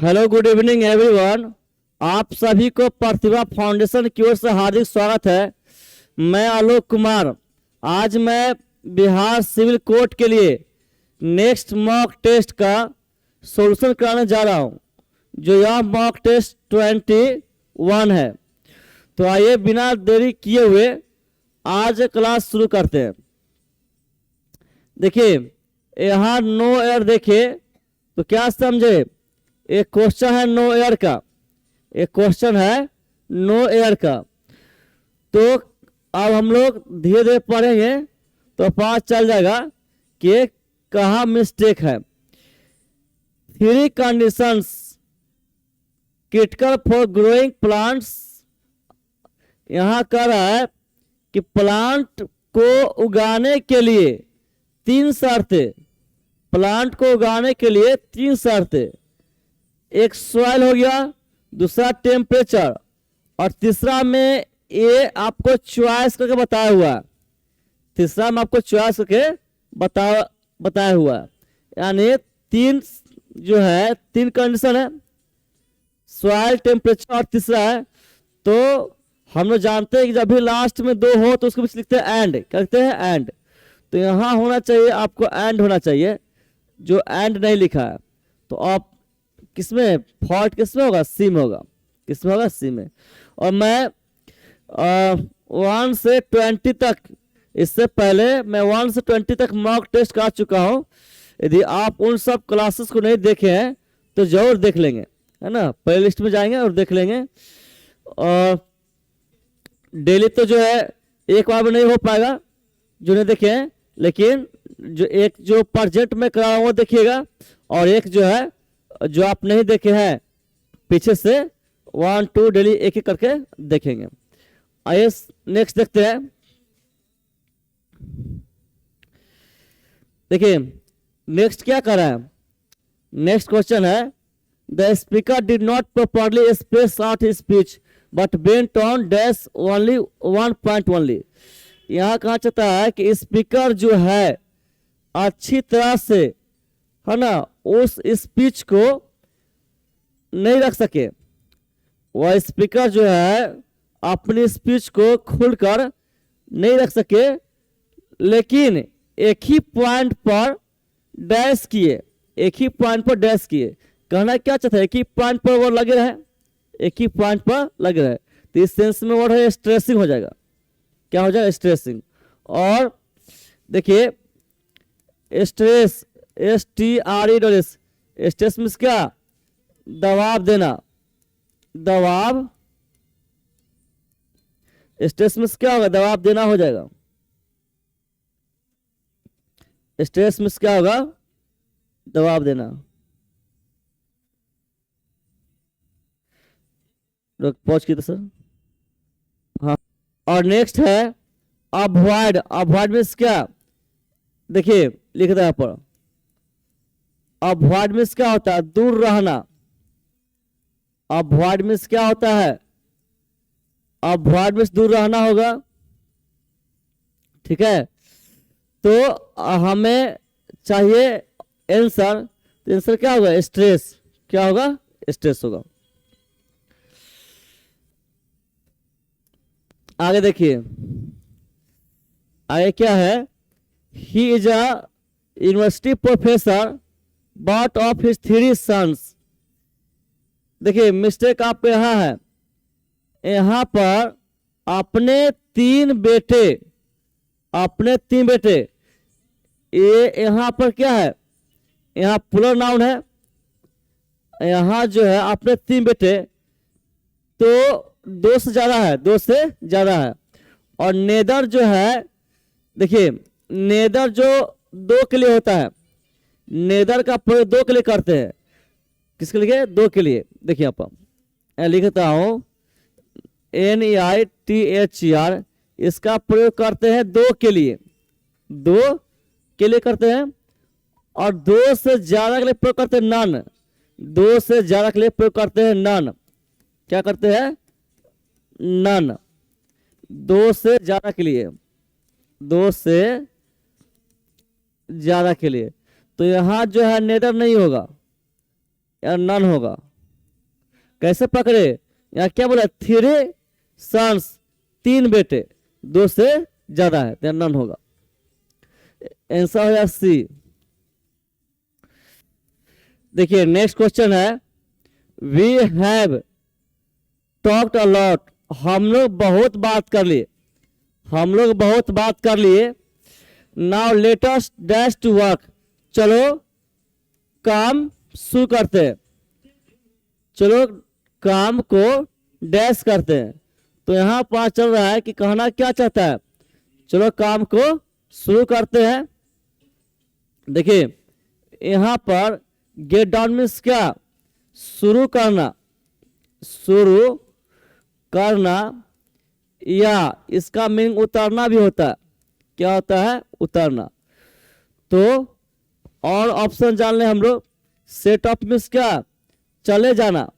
Hello, good evening everyone. आप सभी को प्रतिभा फाउंडेशन की ओर से हार्दिक स्वागत है। मैं आलोक कुमार। आज मैं बिहार सिविल कोर्ट के लिए नेक्स्ट मॉक टेस्ट का सॉल्यूशन कराने जा रहा हूं, जो यह मॉक टेस्ट 21 है। तो आइए बिना देरी किए हुए आज क्लास शुरू करते हैं। देखिए यहाँ नो एयर देखिए तो क्या समझे, एक क्वेश्चन है नो एयर का, एक क्वेश्चन है नो एयर का। तो अब हम लोग धीरे धीरे पढ़ेंगे तो पता चल जाएगा कि कहाँ मिस्टेक है। Three conditions critical for growing plants. यहाँ कह रहा है कि प्लांट को उगाने के लिए तीन शर्तें, प्लांट को उगाने के लिए तीन शर्तें, एक सॉइल हो गया, दूसरा टेम्परेचर, और तीसरा में ये आपको चॉइस करके बताया हुआ है। तीसरा में आपको चॉइस करके बताया हुआ है। यानी तीन जो है, तीन कंडीशन है, सॉइल, टेम्परेचर और तीसरा है। तो हम लोग जानते हैं कि जब भी लास्ट में दो हो तो उसको भी लिखते हैं एंड, क्या लिखते हैं एंड। तो यहाँ होना चाहिए आपको एंड होना चाहिए, जो एंड नहीं लिखा है। तो आप किसमें फॉल्ट किसमें होगा, सी में होगा। किसमें होगा, सी में। और मैं 1 से 20 तक, इससे पहले मैं 1 से 20 तक मॉक टेस्ट कर चुका हूँ। यदि आप उन सब क्लासेस को नहीं देखे हैं तो जरूर देख लेंगे, है ना। प्ले लिस्ट में जाएंगे और देख लेंगे। और डेली तो जो है एक बार में नहीं हो पाएगा जो नहीं देखे हैं, लेकिन जो एक जो प्रोजेक्ट में करा वो देखिएगा, और एक जो है जो आप नहीं देखे हैं पीछे से 1 2 डेली एक एक करके देखेंगे। आइए नेक्स्ट देखते हैं। देखिए नेक्स्ट क्या कर रहा है। नेक्स्ट क्वेश्चन है, the speaker did not properly space out his speech but went on dash only 1 point only. यहाँ कहा चाहता है कि स्पीकर जो है अच्छी तरह से, है ना, उस स्पीच को नहीं रख सके। वह स्पीकर जो है अपनी स्पीच को खुलकर नहीं रख सके, लेकिन एक ही पॉइंट पर डैश किए, एक ही पॉइंट पर डैश किए। कहना क्या चाहता है, एक ही पॉइंट पर वो लगे रहे, एक ही पॉइंट पर लगे रहे। तो इस सेंस में वर्ड है स्ट्रेसिंग हो जाएगा। क्या हो जाएगा, स्ट्रेसिंग। और देखिए स्ट्रेस, STRES, स्ट्रेस मीन्स क्या, दबाव देना, दबाव। स्ट्रेस मीन्स क्या होगा, दबाव देना हो जाएगा। स्ट्रेस मीन्स क्या होगा, दबाव देना। पहुंच की तो सर, हाँ। और नेक्स्ट है अवॉइड। अवॉइड मीन्स क्या, देखिए लिख दे यहाँ पर। अवॉइड मीन्स क्या होता है, दूर रहना। अवॉइड मीन्स क्या होता है, अवॉइड मीन्स दूर रहना होगा, ठीक है। तो हमें चाहिए आंसर, तो आंसर क्या होगा, स्ट्रेस। क्या होगा, स्ट्रेस होगा। आगे देखिए, आगे क्या है, he is a university professor but of his 3 sons. देखिए मिस्टेक आपके यहाँ है, यहाँ पर अपने 3 बेटे, अपने 3 बेटे, ये यहाँ पर क्या है, यहाँ प्लूरल नाउन है। यहाँ जो है अपने 3 बेटे, तो 2 से ज्यादा है, 2 से ज्यादा है। और नेदर जो है, देखिए नेदर जो 2 के लिए होता है, नेदर का प्रयोग 2 के लिए करते हैं। किसके लिए, 2 के लिए। देखिए आप लिखता हूं NEITHER, इसका प्रयोग करते हैं 2 के लिए, 2 के लिए करते हैं। और 2 से ज्यादा के लिए प्रयोग करते हैं नन, 2 से ज्यादा के लिए प्रयोग करते हैं नन। क्या करते हैं, नन। 2 से ज्यादा के लिए, 2 से ज्यादा के लिए। तो यहां जो है नेदर नहीं होगा, या नन होगा। कैसे पकड़े, यहाँ क्या बोला, 3 सन्स, 3 बेटे, 2 से ज्यादा है तो नन होगा। आंसर हो जाएगा सी। देखिए नेक्स्ट क्वेश्चन है, we have talked a lot, हम लोग बहुत बात कर लिए, हम लोग बहुत बात कर लिए। Now let us dash to work, चलो काम शुरू करते हैं, चलो काम को डैश करते हैं। तो यहाँ पता चल रहा है कि कहना क्या चाहता है, चलो काम को शुरू करते हैं। देखिए यहाँ पर गेट डाउन मीन्स क्या, शुरू करना, शुरू करना, या इसका मीनिंग उतरना भी होता है। क्या होता है, उतरना। तो और ऑप्शन जान ले हम लोग। सेट ऑफ मीन्स क्या, चले जाना,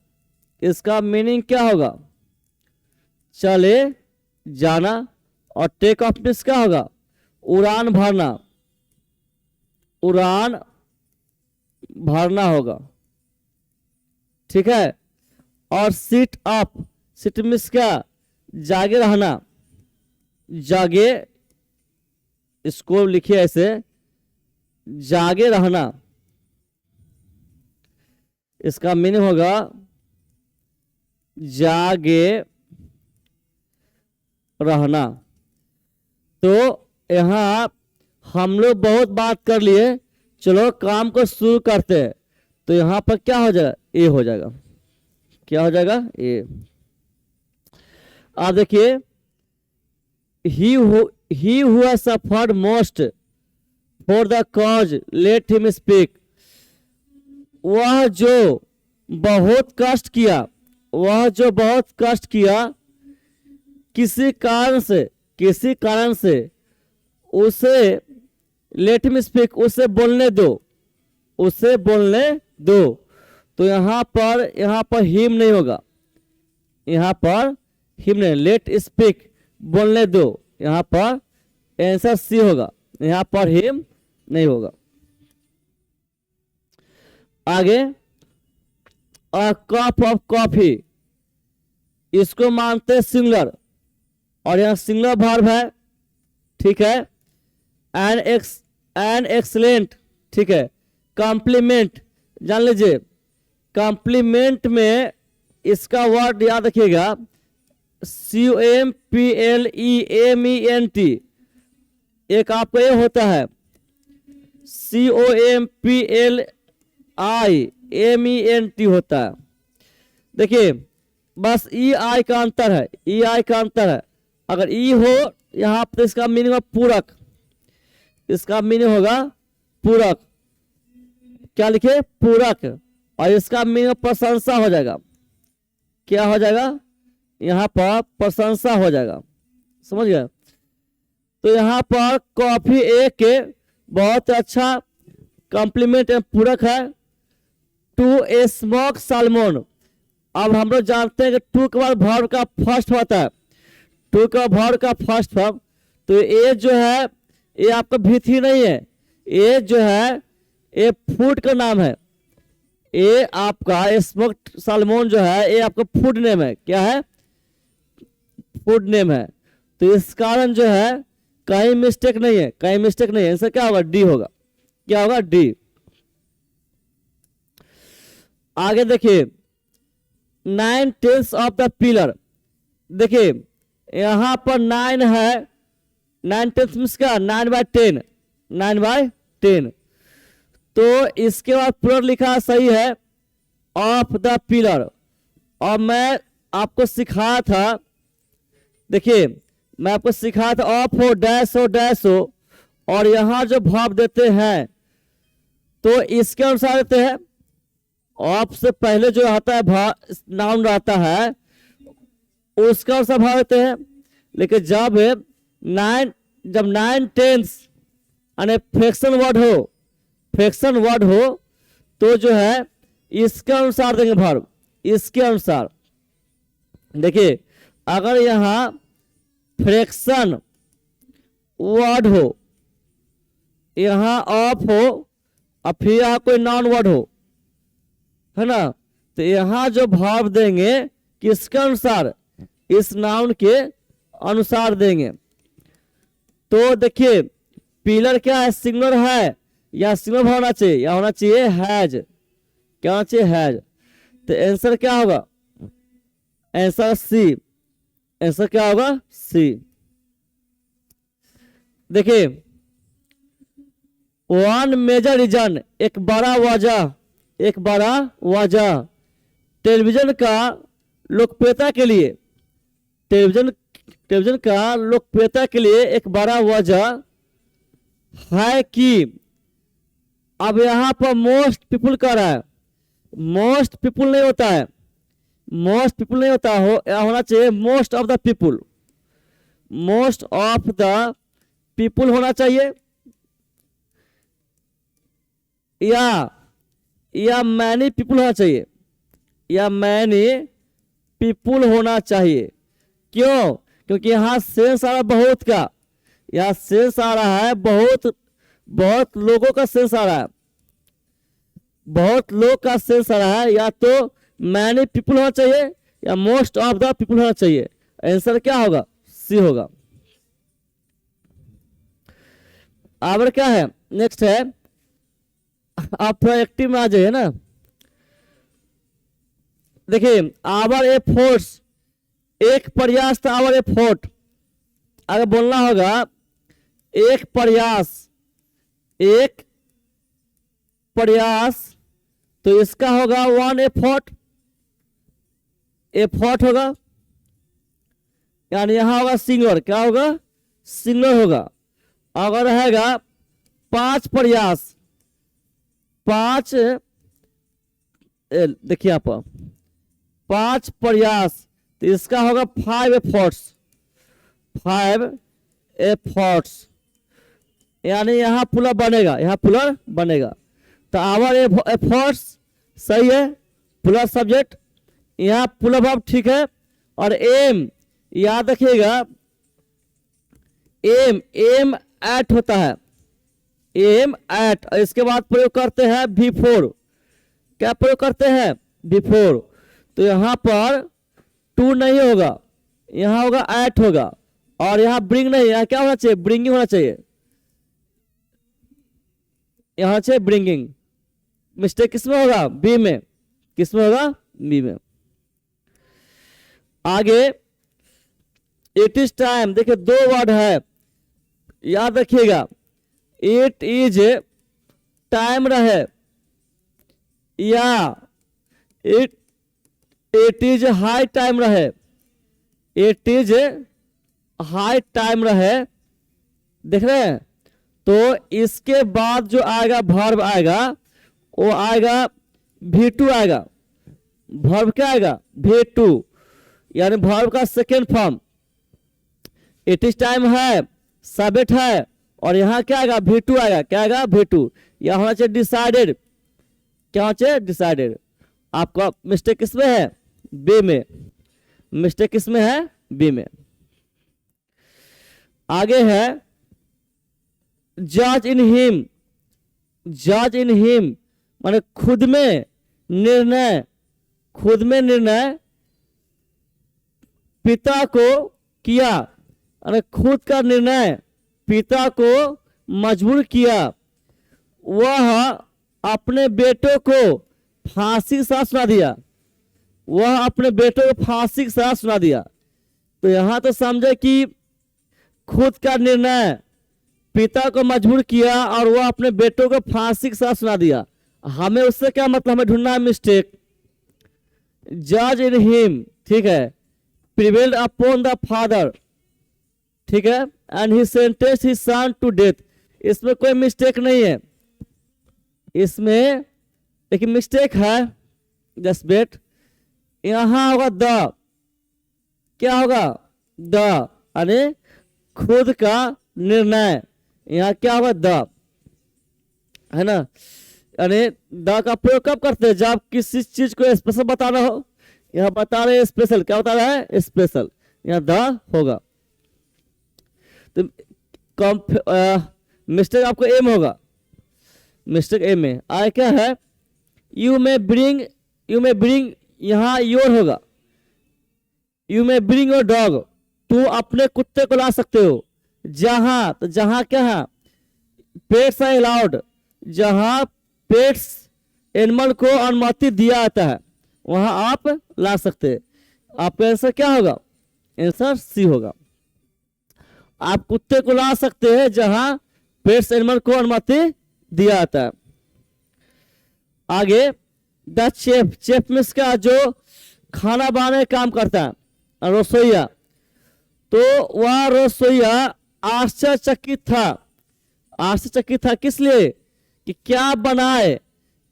इसका मीनिंग क्या होगा, चले जाना। और टेक ऑफ मीन्स क्या होगा, उड़ान भरना, उड़ान भरना होगा, ठीक है। और सिट अप, सिट मीन्स क्या, जागे रहना, जागे, इसको लिखिए ऐसे, जागे रहना, इसका मीनिंग होगा जागे रहना। तो यहाँ हम लोग बहुत बात कर लिए, चलो काम को शुरू करते हैं। तो यहाँ पर क्या हो जाएगा, ए हो जाएगा। क्या हो जाएगा, ए। आप देखिए, he who has suffered most for the cause let him speak, वह जो बहुत कष्ट किया, वह जो बहुत कष्ट किया किसी कारण से, किसी कारण से, उसे लेट हिम स्पीक, उसे बोलने दो, उसे बोलने दो। तो यहाँ पर हिम नहीं होगा, यहाँ पर हिम नहीं, लेट स्पीक, बोलने दो, यहाँ पर आंसर सी होगा, यहाँ पर हिम नहीं होगा। आगे, अ कप ऑफ कॉफी, इसको मानते सिंगुलर और यहाँ सिंगुलर वर्ब है, ठीक है। एन एक्सलेंट, ठीक है। कॉम्प्लीमेंट जान लीजिए, कॉम्प्लीमेंट में इसका वर्ड याद रखिएगा, COMPLEMENT, एक आपका ये होता है COMPLIMENT होता है। देखिए बस EI का अंतर है, EI का अंतर है। अगर E हो यहाँ पर इसका मीनिंग होगा पूरक, इसका मीनिंग होगा पूरक, क्या लिखे, पूरक। और इसका मीनिंग प्रशंसा हो जाएगा, क्या हो जाएगा, यहाँ पर प्रशंसा हो जाएगा, समझ गए। तो यहाँ पर कॉफी एक के बहुत अच्छा कॉम्प्लीमेंट पूरक है। टू ए स्मोक सालमोन, अब हम लोग जानते हैं कि टू के बाद वर्ब का फर्स्ट होता है, टू का वर्ब का फर्स्ट फॉर्म। तो ये जो है ये आपका भीथी नहीं है, ये जो है ये फूड का नाम है, ये आपका स्मोक्ड सालमोन जो है ये आपका फूड नेम है। क्या है, फूड नेम है। तो इस कारण जो है कहीं मिस्टेक नहीं है, कहीं मिस्टेक नहीं है। आंसर क्या होगा, डी होगा। क्या होगा, डी। आगे देखिए, 9 टेल्स ऑफ द पिलर, देखिए यहां पर 9 है, 9 टेल्स मीन्स क्या, 9/10, 9/10। तो इसके बाद प्लूरल लिखा सही है, ऑफ द पिलर। और मैं आपको सिखाया था, देखिए मैं आपको सिखाया था, ऑफ हो, डैश हो, डैश हो, और यहां जो भाव देते हैं तो इसके अनुसार देते हैं। ऑफ से पहले जो आता है नाउन रहता है उसका अनुसार भाव देते हैं। लेकिन जब 9 टेंस यानी फ्रैक्शन वर्ड हो, फ्रैक्शन वर्ड हो, तो जो है इसके अनुसार देंगे भाव, इसके अनुसार। देखिए अगर यहां फ्रैक्शन वर्ड हो, यहां ऑफ हो, और फिर यहां कोई नॉन वर्ड हो, है ना, तो यहाँ जो भाव देंगे किसके अनुसार, इस नाउन के अनुसार देंगे। तो देखिए पिलर क्या है, सिंगुलर है या सिंगुलर होना चाहिए, या होना चाहिए हैज, क्या होना चाहिए, हैज। तो आंसर क्या होगा, आंसर सी, आंसर क्या होगा, सी। देखिए वन मेजर रीजन, एक बड़ा वजह, एक बड़ा वजह टेलीविजन का लोकप्रियता के लिए, टेलीविजन का लोकप्रियता के लिए एक बड़ा वजह है कि, अब यहां पर मोस्ट पीपुल कह रहा है, मोस्ट पीपुल नहीं होता है, मोस्ट पीपुल नहीं होता हो, होना चाहिए most of the people, most of the people होना चाहिए, या मैनी पीपुल होना चाहिए, या मैनी पीपुल होना चाहिए। क्यों, क्योंकि यहाँ सेंस आ रहा है बहुत का, यहाँ सेंस आ रहा है बहुत, बहुत लोगों का सेंस आ रहा है, बहुत लोग का सेंस आ रहा है। या तो मैनी पीपुल होना चाहिए या मोस्ट ऑफ द पीपुल होना चाहिए। आंसर क्या होगा, सी होगा। आवर क्या है, नेक्स्ट है, आप प्रोएक्टिव में आ जाइए ना। देखिए आवर एफर्ट्स, एक प्रयास था, आवर एफर्ट, अगर बोलना होगा एक प्रयास, एक प्रयास, तो इसका होगा वन एफर्ट, एफर्ट होगा, यानी यहां होगा सिंगुलर, क्या होगा, सिंगुलर होगा। अगर रहेगा 5 प्रयास, 5, देखिए आप 5 प्रयास, तो इसका होगा 5 एफर्ट्स, 5 एफर्ट्स, यानी यहाँ पुलर बनेगा, यहाँ पुलर बनेगा। तो आवर एफर्ट्स सही है, पुलर सब्जेक्ट, यहाँ पुलर वर्ब ठीक है। और एम, याद रखिएगा एम, एम एट होता है, एम एट, और इसके बाद प्रयोग करते हैं बिफोर, क्या प्रयोग करते हैं, बिफोर। तो यहाँ पर टू नहीं होगा, यहाँ होगा एट होगा, और यहाँ ब्रिंग नहीं, यहाँ क्या होना चाहिए, ब्रिंगिंग होना चाहिए, यहाँ से ब्रिंगिंग। मिस्टेक किसमें होगा, बी में, किसमें होगा, बी में। आगे इट इज टाइम, देखिए 2 वर्ड है, याद रखिएगा, इट इज टाइम रहे, या इट इज हाई टाइम रहे, इट इज हाई टाइम रहे, देख रहे हैं। तो इसके बाद जो आएगा वर्ब आएगा, वो आएगा V2 आएगा, वर्ब क्या आएगा, V2, यानी वर्ब का second form. It is time है, सब्जेक्ट है, और यहाँ क्या आएगा, V2 आएगा, क्या आएगा, V2। यह होना चाहिए डिसाइडेड, क्या होना चाहिए, डिसाइडेड। आपका मिस्टेक किसमें है, बी में, मिस्टेक किसमें है, बी में। आगे है जज इन हिम, जज इन हिम माने खुद में निर्णय, खुद में निर्णय पिता को किया, अरे खुद का निर्णय पिता को मजबूर किया, वह अपने बेटों को फांसी के साथ सुना दिया, वह अपने बेटों को फांसी के साथ सुना दिया। तो यहां तो समझे कि खुद का निर्णय पिता को मजबूर किया और वह अपने बेटों को फांसी के साथ सुना दिया। हमें उससे क्या मतलब, हमें ढूंढना है मिस्टेक। जज इन हिम, ठीक है, प्रिवेल्ड अपॉन द फादर, ठीक है, and he sentence his son to death. इसमें कोई मिस्टेक नहीं है, इसमें एक मिस्टेक है, जस्ट वेट। यहां होगा द, क्या होगा, द, यानी खुद का निर्णय, यहाँ क्या होगा, द, है ना। यानी द का प्रयोग कब करते हैं, जब किसी चीज को स्पेशल बताना हो। यहाँ बता रहे हैं स्पेशल, क्या बता रहा है, स्पेशल, यहाँ द होगा। तो मिस्टेक आपको एम होगा, मिस्टेक एम में आए क्या है, यू में ब्रिंग यू मे ब्रिंग, यहाँ योर होगा, you may bring your dog, तू अपने कुत्ते को ला सकते हो। जहां, तो जहां क्या है, पेट्स आर अलाउड, जहां पेट्स एनिमल को अनुमति दिया जाता है वहां आप ला सकते हैं। आपका आंसर क्या होगा, आंसर सी होगा। आप कुत्ते को ला सकते हैं जहां पेट्स एनिमल को अनुमति दिया जाता है। आगे, द शेफ, शेफ में इसका जो खाना बनाने का काम करता है, रसोईया, तो वह रसोईया आश्चर्यचकित था। आश्चर्यचकित था किस लिए, कि क्या बनाए,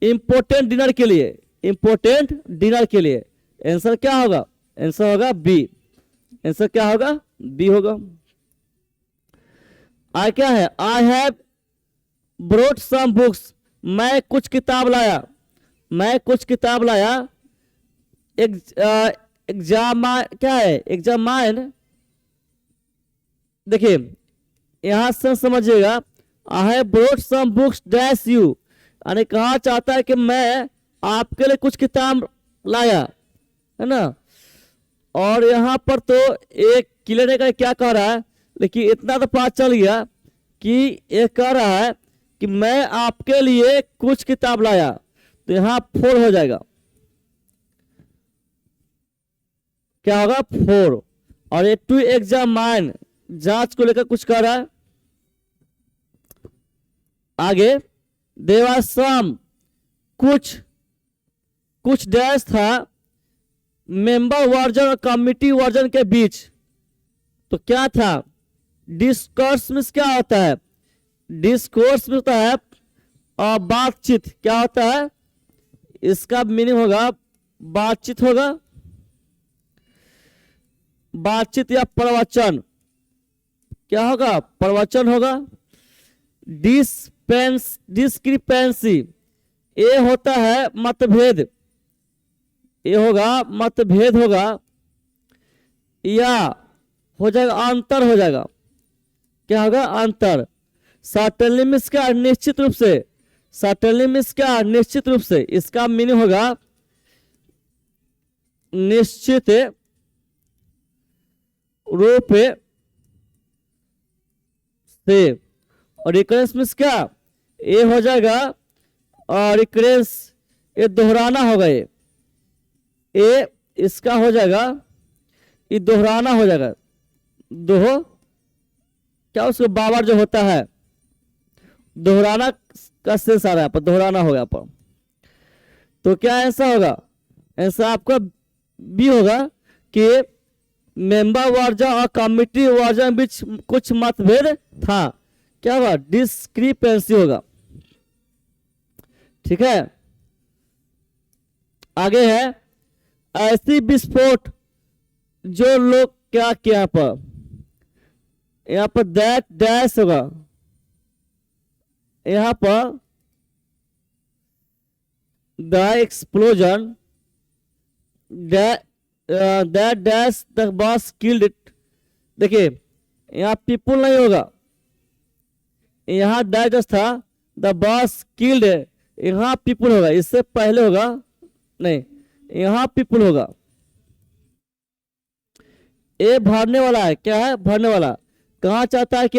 इंपोर्टेंट डिनर के लिए, इंपोर्टेंट डिनर के लिए। आंसर क्या होगा, आंसर होगा बी, आंसर क्या होगा, बी होगा। आई क्या है, I have brought some books, मैं कुछ किताब लाया, मैं कुछ किताब लाया। एग्जाम क्या है, एग्जामाइन, देखिए यहां से समझिएगा, I have brought some books dash you, यानी कहा चाहता है कि मैं आपके लिए कुछ किताब लाया, है ना। और यहाँ पर तो एक क्लियर का क्या कह रहा है, लेकिन इतना तो पता चल गया कि ये कह रहा है कि मैं आपके लिए कुछ किताब लाया, तो यहाँ 4 हो जाएगा, क्या होगा 4। और ये टू एग्जामाइन, जांच को लेकर कुछ कह रहा है। आगे, देवर सम, कुछ डैश था मेंबर वर्जन और कमिटी वर्जन के बीच, तो क्या था, डिस्कोर्स में क्या होता है, डिस्कोर्स में होता है और बातचीत, क्या होता है, इसका मीनिंग होगा बातचीत होगा, बातचीत या प्रवचन, क्या होगा, प्रवचन होगा। डिस्क्रिपेंसी, ये होता है मतभेद, ये होगा मतभेद होगा, या हो जाएगा अंतर, हो जाएगा, क्या होगा, अंतर। सर्टेनली मीन्स क्या, निश्चित रूप से, सर्टेनली मीन्स क्या, निश्चित रूप से, इसका मीनिंग होगा निश्चित रूप से। और रिकरेंस मीन्स क्या, ये हो जाएगा, और रिकरेंस ये दोहराना होगा, ये इसका हो जाएगा, ये दोहराना हो जाएगा, दोहो क्या, उसको बाबर जो होता है, दोहराना का सेंस आ रहा है पर दोहराना होगा यहाँ पर। तो क्या ऐसा होगा, ऐसा आपका बी होगा कि मेंबर वर्जन और कमिटी वर्जन बीच कुछ मतभेद था, क्या होगा, डिस्क्रिपेंसी होगा। ठीक है, आगे है, ऐसी विस्फोट जो लोग क्या किया, यहाँ पर दैट डैश होगा, यहाँ पर the explosion that dash the boss killed it. देखिए यहाँ पीपुल नहीं होगा, यहाँ दैट था द बॉस किल्ड, यहाँ पीपुल होगा, इससे पहले होगा नहीं, यहाँ पीपुल होगा। ये भरने वाला है, क्या है, भरने वाला। कहा चाहता है कि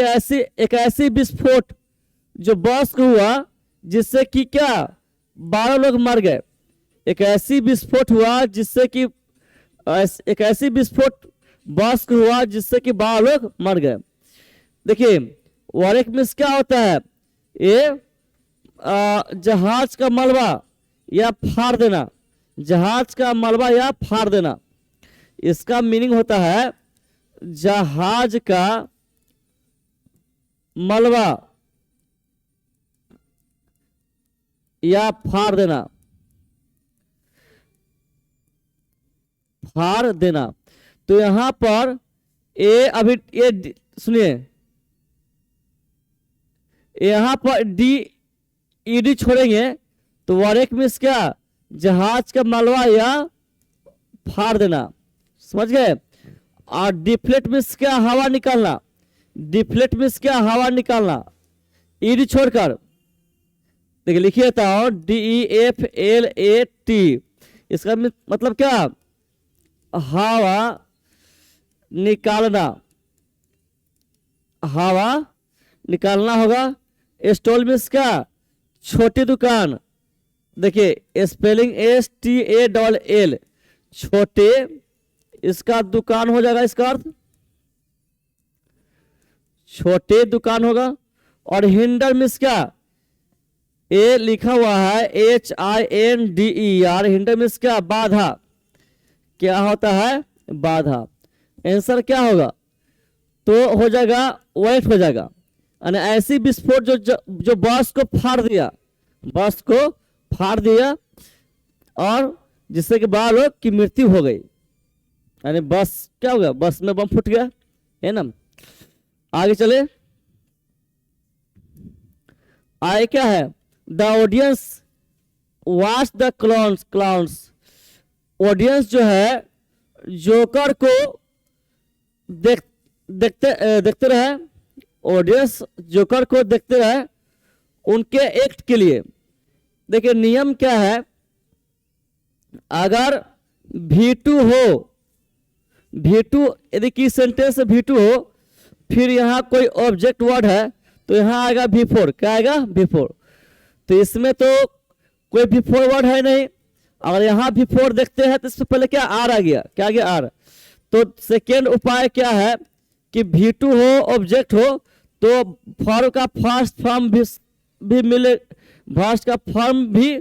एक ऐसी विस्फोट जो बॉस को हुआ जिससे कि क्या 12 लोग मर गए। एक ऐसी विस्फोट हुआ जिससे कि एक ऐसी विस्फोट बॉस को हुआ जिससे कि 12 लोग मर गए। देखिए वॉरेक मिस क्या होता है, ये जहाज का मलबा या फाड़ देना, जहाज का मलबा या फाड़ देना, इसका मीनिंग होता है जहाज का मलबा या फाड़ देना, फाड़ देना। तो यहां पर ये अभी ये सुनिए, यहां पर डी ईडी छोड़ेंगे तो वॉरेक मिस क्या, जहाज का मलबा या फाड़ देना, समझ गए। और डिफ्लेट मिस क्या, हवा निकालना, डिफ्लेट मिस क्या, हवा निकालना, ईडी छोड़कर। देखिए लिखिए था DEFLAT, इसका मतलब क्या, हवा निकालना, हवा निकालना होगा। स्टॉल मीन्स क्या, छोटी दुकान। देखिए स्पेलिंग STALL, छोटे, इसका दुकान हो जाएगा, इसका अर्थ छोटे दुकान होगा। और हिंडर मीन्स क्या, ए लिखा हुआ है HINDER, हिंडर मीन्स क्या, बाधा। क्या होता है, बाधा। आंसर क्या होगा, तो हो जाएगा वाइट हो जाएगा। यानी ऐसी विस्फोट जो बस को फाड़ दिया, बस को फाड़ दिया और जिससे कि 12 लोग की मृत्यु हो गई। यानी बस क्या हो गया, बस में बम फूट गया, है ना। आगे चले, आगे क्या है, the audience watch the clowns, audience जो है जोकर को देखते रहे, ऑडियंस जोकर को देखते रहे उनके एक्ट के लिए। देखिए नियम क्या है, अगर V2 हो, V2 यदि की सेंटेंस V2 हो, फिर यहाँ कोई ऑब्जेक्ट वर्ड है तो यहाँ आएगा V4। क्या आएगा, V4। तो इसमें तो कोई V4 वर्ड है नहीं। अगर यहाँ V4 देखते हैं तो इससे पहले क्या R आ गया, क्या आ गया, R। तो सेकेंड उपाय क्या है कि V2 हो, ऑब्जेक्ट हो, तो फॉर्म का फर्स्ट फॉर्म भी मिले, फर्स्ट का फॉर्म भी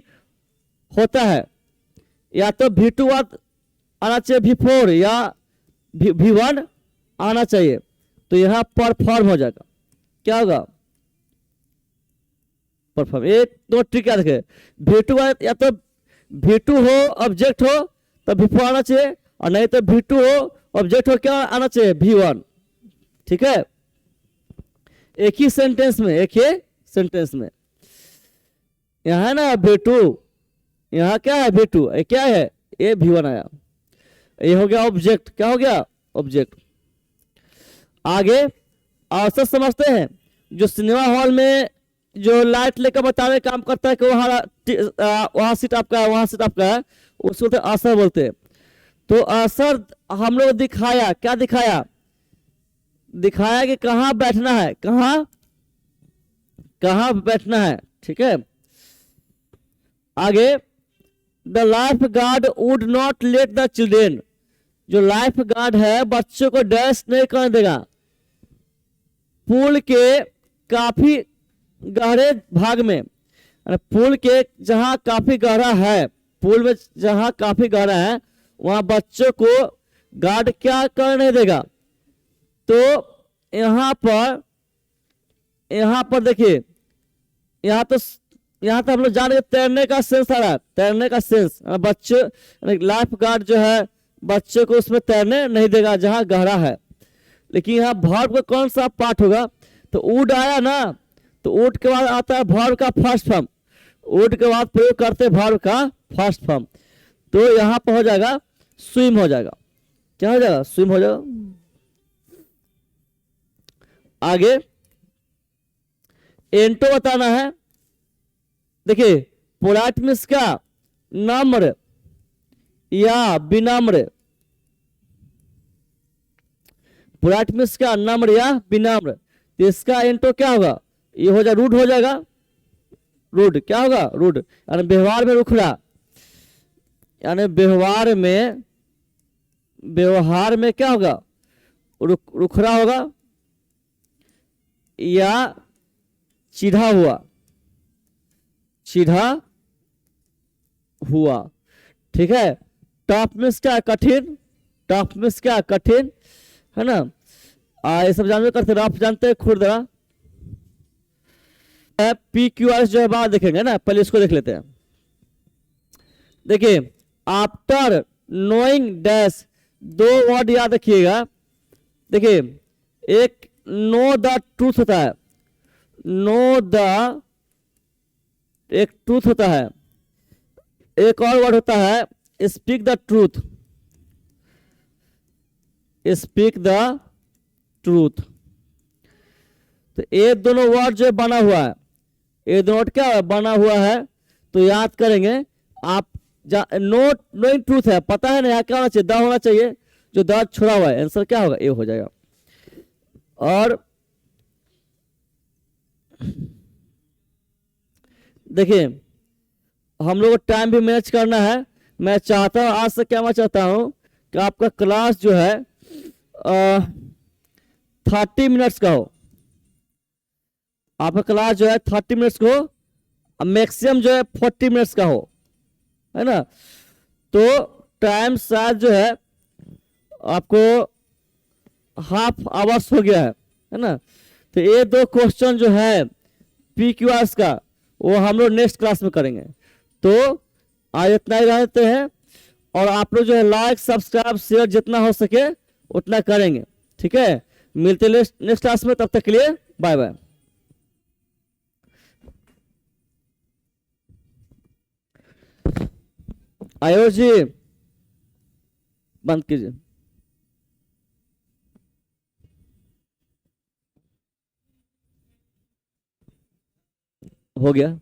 होता है। या तो V2 आना चाहिए, V4 या V1 आना चाहिए। तो यहाँ परफॉर्म हो जाएगा, क्या होगा, परफॉर्म। एक दो ट्रिक याद रखें, V2 या तो V2 हो, ऑब्जेक्ट हो, तो V4 आना चाहिए, और नहीं तो V2 हो, ऑब्जेक्ट हो, क्या आना चाहिए, V1। ठीक है, एक ही सेंटेंस में, एक ही सेंटेंस में। यहाँ है ना V2, यहाँ क्या है V2, क्या है, ये V1 आया। ये हो गया ऑब्जेक्ट, क्या हो गया, ऑब्जेक्ट। आगे अवसर समझते हैं, जो सिनेमा हॉल में जो लाइट लेकर बताने काम करता है कि वहाँ सीट आपका है, वहाँ सीट आपका है, उसको तो असर बोलते हैं। तो असर हम लोग दिखाया, क्या दिखाया, दिखाया कि कहाँ बैठना है, कहाँ बैठना है। ठीक है, आगे, the life guard would not let the children, जो लाइफ गार्ड है बच्चों को डैश नहीं करने देगा। पुल के काफी गहरे भाग में, पुल के जहां काफी गहरा है, पुल में जहां काफी गहरा है वहां बच्चों को गार्ड क्या करने देगा। तो यहाँ पर देखिए, यहाँ तो हम लोग जान रहे तैरने का सेंस आ रहा है, तैरने का सेंस। बच्चों लाइफ गार्ड जो है बच्चों को उसमें तैरने नहीं देगा जहां गहरा है। लेकिन यहाँ वर्ब का कौन सा पार्ट होगा, तो वुड आया ना, तो वुड के बाद आता है वर्ब का फर्स्ट फॉर्म, वुड के बाद प्रयोग करते वर्ब का फर्स्ट फॉर्म। तो यहाँ पर हो जाएगा स्विम हो जाएगा, क्या हो जाएगा, स्विम हो जाएगा। आगे एंटो बताना है। देखिए पोलाइट मीन्स क्या, नम्र या विनम्र, पोलाइट मीन्स क्या, नम्र या विनम्र। तो इसका एंटो क्या होगा, ये हो जाएगा रूड, हो जाएगा रूड। क्या होगा, रूड, यानी व्यवहार में रुखड़ा, यानी व्यवहार में क्या होगा, रुखड़ा होगा या सीधा हुआ। ठीक है, टफ मीन्स क्या, कठिन, टफ मीन्स क्या, कठिन, है ना। ये सब जानते करते, रफ जानते हैं, खुरदरा। PQRS जो है बाहर देखेंगे ना, पहले इसको देख लेते हैं। देखिए आफ्टर नोइंग डैश, दो वर्ड याद रखिएगा। देखिए एक नो द ट्रूथ होता है, एक ट्रूथ होता है, एक और वर्ड होता है speak the truth, speak the truth. तो ये दोनों वर्ड जो बना हुआ है, ये दोनों वर्ड क्या बना हुआ है, तो याद करेंगे आप नोट नोइंग ट्रूथ है, पता है ना यहाँ क्या होना चाहिए, द होना चाहिए, जो द छोड़ा हुआ है, आंसर क्या होगा, ए हो जाएगा। और देखिए हम लोग को टाइम भी मैनेज करना है। मैं चाहता हूँ आज से क्या मैं चाहता हूँ कि आपका क्लास जो है 30 मिनट्स का हो, आपका क्लास जो है 30 मिनट्स को हो, मैक्सिमम जो है 40 मिनट्स का हो, है ना। तो टाइम शायद जो है आपको हाफ आवर्स हो गया है ना। तो ये दो क्वेश्चन जो है PQRs का वो हम लोग नेक्स्ट क्लास में करेंगे। तो आज इतना ही रहते हैं, और आप लोग जो है लाइक सब्सक्राइब शेयर जितना हो सके उतना करेंगे, ठीक है। मिलते नेक्स्ट क्लास में, तब तक के लिए बाय बाय। आयुष जी बंद कीजिए, हो गया।